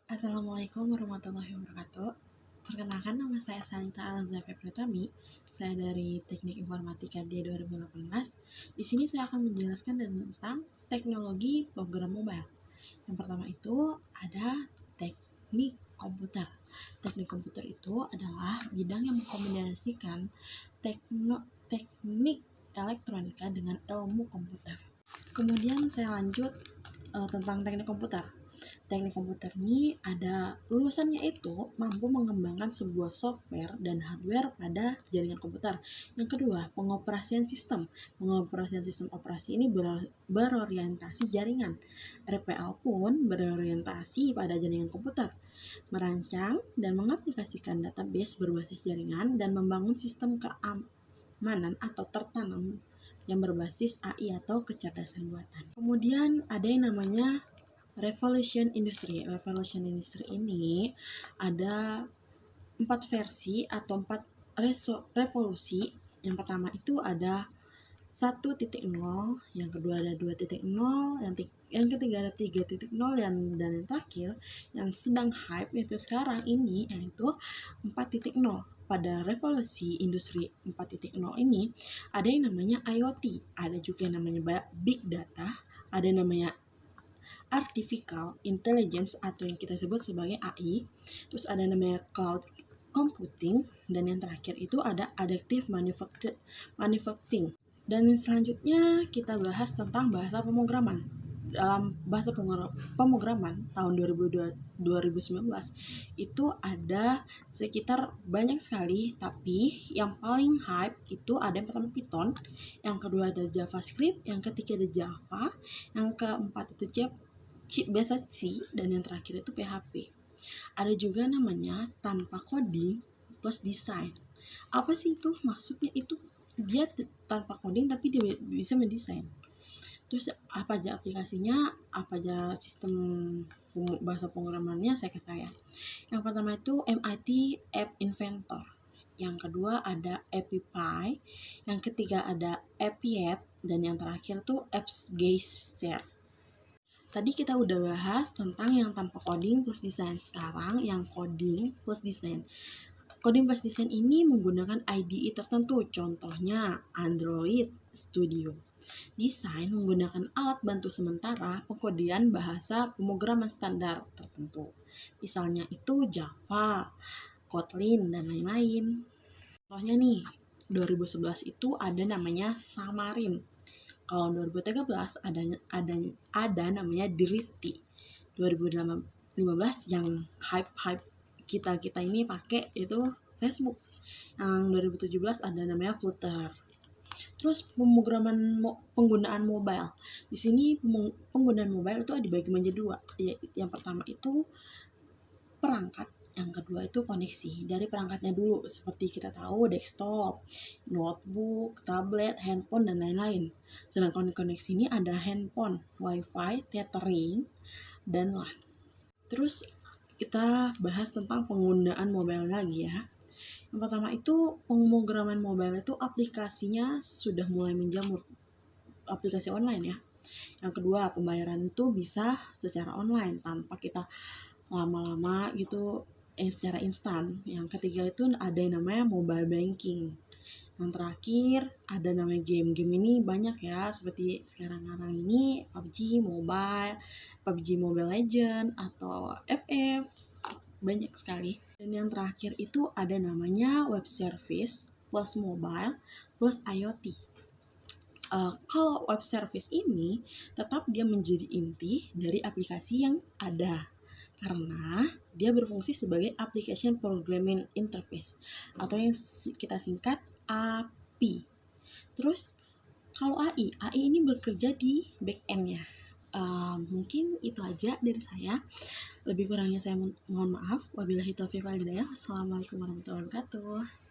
Assalamualaikum warahmatullahi wabarakatuh. Perkenalkan, nama saya Sanita Alazafia Pratami. Saya dari Teknik Informatika D2018. Di sini saya akan menjelaskan tentang teknologi program mobile. Yang pertama itu ada teknik komputer. Teknik komputer itu adalah bidang yang mengkombinasikan teknik elektronika dengan ilmu komputer. Kemudian saya lanjut tentang teknik komputer. Teknik komputer ini ada lulusannya itu mampu mengembangkan sebuah software dan hardware pada jaringan komputer. Yang kedua, pengoperasian sistem. Pengoperasian sistem operasi ini berorientasi jaringan. RPL pun berorientasi pada jaringan komputer. Merancang dan mengaplikasikan database berbasis jaringan dan membangun sistem keamanan atau tertanam yang berbasis AI atau kecerdasan buatan. Kemudian ada yang namanya Revolution Industry. Revolution Industry ini ada 4 versi atau 4 revolusi. Yang pertama itu ada 1.0, yang kedua ada 2.0, yang ketiga ada 3.0, dan yang terakhir yang sedang hype yaitu sekarang ini yaitu 4.0. Pada revolusi industri 4.0 ini ada yang namanya IoT, ada juga yang namanya Big Data, ada yang namanya Artificial Intelligence atau yang kita sebut sebagai AI, terus ada namanya Cloud Computing, dan yang terakhir itu ada Adaptive Manufacturing. Dan selanjutnya kita bahas tentang bahasa pemrograman. Dalam bahasa pemrograman tahun 2019 itu ada sekitar banyak sekali, tapi yang paling hype itu ada yang pertama Python, yang kedua ada JavaScript, yang ketiga ada Java, yang keempat itu biasa C, dan yang terakhir itu PHP. Ada juga namanya tanpa coding plus desain. Apa sih itu? Maksudnya itu dia tanpa coding tapi dia bisa mendesain. Terus apa aja aplikasinya, apa aja sistem bahasa pemrogramannya, saya kasih tahu ya. Yang pertama itu MIT App Inventor. Yang kedua ada AppyPie. Yang ketiga ada Appyet, dan yang terakhir tuh AppsGeyser. Tadi kita udah bahas tentang yang tanpa coding plus desain. Sekarang yang coding plus desain. Coding plus desain ini menggunakan IDE tertentu, contohnya Android Studio. Desain menggunakan alat bantu sementara pengkodean bahasa pemrograman standar tertentu. Misalnya itu Java, Kotlin, dan lain-lain. Contohnya nih, 2011 itu ada namanya Xamarin. Kalau 2013 ada namanya Drifty. 2015 yang hype kita ini pakai itu Facebook. Yang 2017 ada namanya Flutter. Terus penggunaan mobile. Di sini penggunaan mobile itu dibagi menjadi dua. Yang pertama itu perangkat, yang kedua itu koneksi. Dari perangkatnya dulu, seperti kita tahu desktop, notebook, tablet, handphone, dan lain-lain. Sedangkan koneksi ini ada handphone, wifi, tethering, dan LAN. Terus kita bahas tentang penggunaan mobile lagi ya. Yang pertama itu pemrograman mobile itu aplikasinya sudah mulai menjamur, aplikasi online ya. Yang kedua, pembayaran itu bisa secara online tanpa kita lama-lama gitu secara instan. Yang ketiga itu ada yang namanya mobile banking. Yang terakhir ada namanya game ini banyak ya, seperti sekarang ini PUBG Mobile Legend atau FF, banyak sekali. Dan yang terakhir itu ada namanya web service plus mobile plus IoT. Kalau web service ini tetap dia menjadi inti dari aplikasi yang ada, karena dia berfungsi sebagai Application Programming Interface atau yang kita singkat API. Terus kalau AI ini bekerja di back-end-nya. Mungkin itu aja dari saya. Lebih kurangnya saya mohon maaf. Wabillahi taufiq wal hidayah. Assalamualaikum warahmatullahi wabarakatuh.